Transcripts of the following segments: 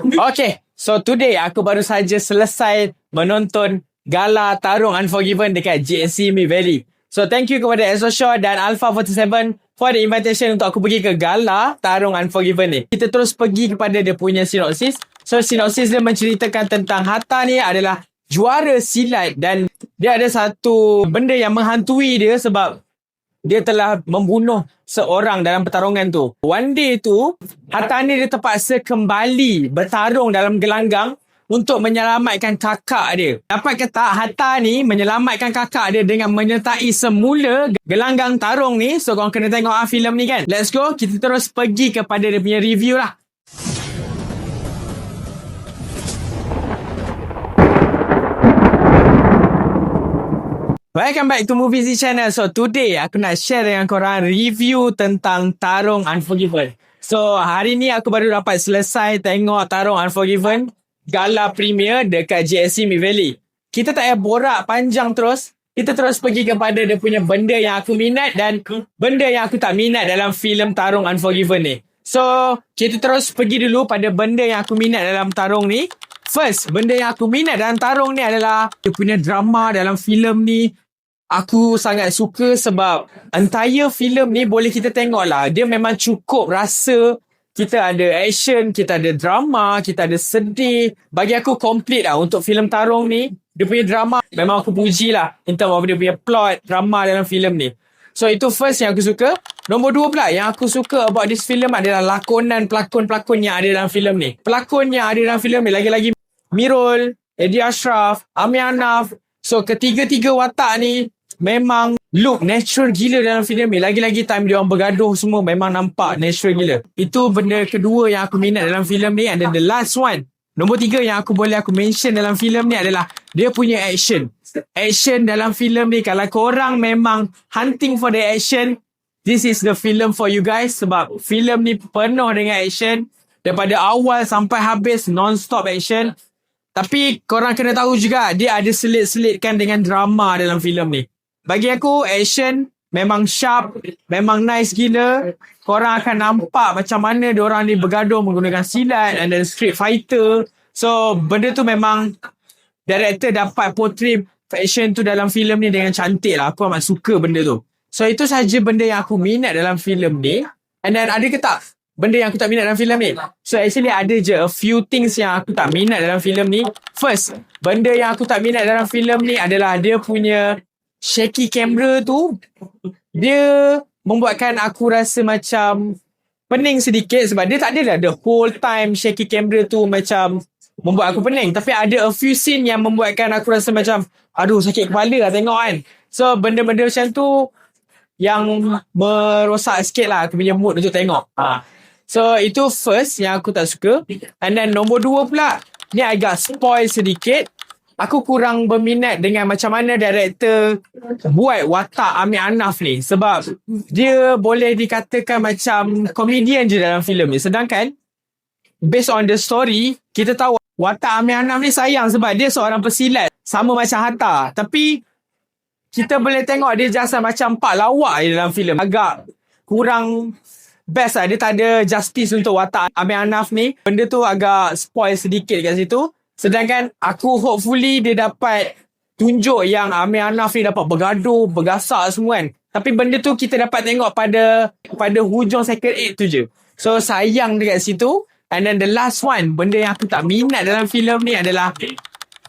Okay, so today aku baru saja selesai menonton gala tarung Unforgiven dekat GSC Mid Valley. So thank you kepada Exoshaw dan Alpha 47 for the invitation untuk aku pergi ke gala tarung Unforgiven ni. Kita terus pergi kepada dia punya sinopsis. So sinopsis dia menceritakan tentang Hatta ni adalah juara silat dan dia ada satu benda yang menghantui dia sebab dia telah membunuh seorang dalam pertarungan tu. One day tu, Hatta ni dia terpaksa kembali bertarung dalam gelanggang untuk menyelamatkan kakak dia. Dapat ke tak, Hatta ni menyelamatkan kakak dia dengan menyertai semula gelanggang tarung ni. So, korang kena tengok filem ni kan. Let's go, kita terus pergi kepada dia punya review lah. Welcome back to Movie Z Channel. So today aku nak share dengan korang review tentang Tarung Unforgiven. So hari ni aku baru dapat selesai tengok Tarung Unforgiven gala premier dekat JSC Mid Valley. Kita tak payah borak panjang terus. Kita terus pergi kepada dia punya benda yang aku minat dan benda yang aku tak minat dalam filem Tarung Unforgiven ni. So kita terus pergi dulu pada benda yang aku minat dalam Tarung ni. First, benda yang aku minat dalam Tarung ni adalah dia punya drama dalam filem ni. Aku sangat suka sebab entire filem ni boleh kita tengok lah. Dia memang cukup rasa kita ada action, kita ada drama, kita ada sedih. Bagi aku complete lah untuk filem Tarung ni. Dia punya drama memang aku puji lah in terms of dia punya plot, drama dalam filem ni. So itu first yang aku suka. Nombor dua pula yang aku suka about this film adalah lakonan pelakon-pelakon yang ada dalam filem ni. Pelakon yang ada dalam filem ni lagi-lagi Mirul, Eddie Ashraf, Ami Anaf. So ketiga-tiga watak ni memang look natural gila dalam filem ni. Lagi-lagi time dia orang bergaduh semua memang nampak natural gila. Itu benda kedua yang aku minat dalam filem ni. And then the last one, nombor tiga yang aku mention dalam filem ni adalah dia punya action. Action dalam filem ni, kalau korang memang hunting for the action, this is the film for you guys. Sebab filem ni penuh dengan action. Daripada awal sampai habis non-stop action. Tapi korang kena tahu juga dia ada selit-selitkan dengan drama dalam filem ni. Bagi aku, action memang sharp, memang nice gila. Korang akan nampak macam mana diorang ni bergaduh menggunakan silat and then street fighter. So, benda tu memang director dapat portray action tu dalam filem ni dengan cantik lah. Aku amat suka benda tu. So, itu sahaja benda yang aku minat dalam filem ni. And then, ada ke tak benda yang aku tak minat dalam filem ni? So, actually ada je a few things yang aku tak minat dalam filem ni. First, benda yang aku tak minat dalam filem ni adalah dia punya shaky camera tu. Dia membuatkan aku rasa macam pening sedikit sebab dia tak adalah the whole time shaky camera tu macam membuat aku pening. Tapi ada a few scene yang membuatkan aku rasa macam aduh sakit kepala lah tengok kan. So benda-benda macam tu yang merosak sikit lah aku punya mood untuk tengok. So itu first yang aku tak suka. And then nombor dua pula, ni agak spoil sedikit. Aku kurang berminat dengan macam mana director buat watak Ami Anaf ni. Sebab dia boleh dikatakan macam komedian je dalam filem ni. Sedangkan, based on the story, kita tahu watak Ami Anaf ni sayang sebab dia seorang pesilat. Sama macam Hatta. Tapi, kita boleh tengok dia jasa macam pak lawak je dalam filem. Agak kurang best lah. Dia tak ada justice untuk watak Ami Anaf ni. Benda tu agak spoil sedikit kat situ. Sedangkan aku hopefully dia dapat tunjuk yang Ami Anaf ni dapat bergaduh, bergasak semua kan. Tapi benda tu kita dapat tengok pada hujung second act tu je. So sayang dekat situ. And then the last one, benda yang aku tak minat dalam filem ni adalah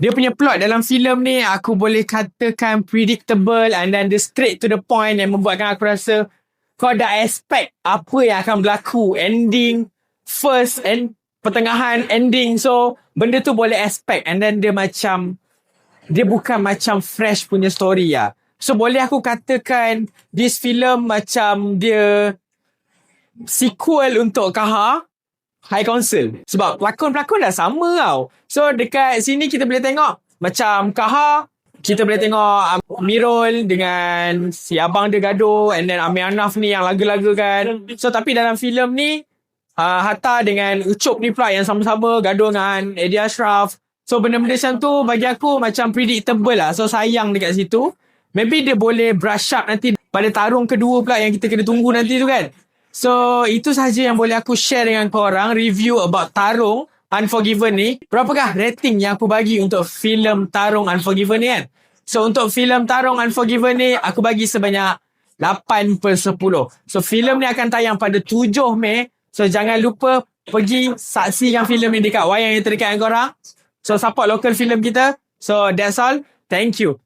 dia punya plot dalam filem ni aku boleh katakan predictable and then the straight to the point yang membuatkan aku rasa kau dah expect apa yang akan berlaku. Ending, first and pertengahan, ending. So benda tu boleh expect. And then dia bukan macam fresh punya story lah. So boleh aku katakan this film macam dia sequel untuk Kaha High Council. Sebab pelakon-pelakon dah sama tau. So dekat sini kita boleh tengok macam Kaha, kita boleh tengok Mirul dengan si abang dia gaduh. And then Ami Anaf ni yang laga-laga kan. So tapi dalam filem ni Hatta dengan Ucup ni pula yang sama-sama gaduh dengan Eddie Ashraf. So benda-benda macam tu bagi aku macam predictable lah. So sayang dekat situ. Maybe dia boleh brush up nanti pada tarung kedua pula yang kita kena tunggu nanti tu kan. So itu sahaja yang boleh aku share dengan korang. Review about Tarung Unforgiven ni, berapakah rating yang aku bagi untuk filem Tarung Unforgiven ni kan? So untuk filem Tarung Unforgiven ni aku bagi sebanyak 8/10. So filem ni akan tayang pada 7 Mei. So jangan lupa pergi saksikan filem ni dekat wayang yang terdekat dengan korang. So support local filem kita. So that's all. Thank you.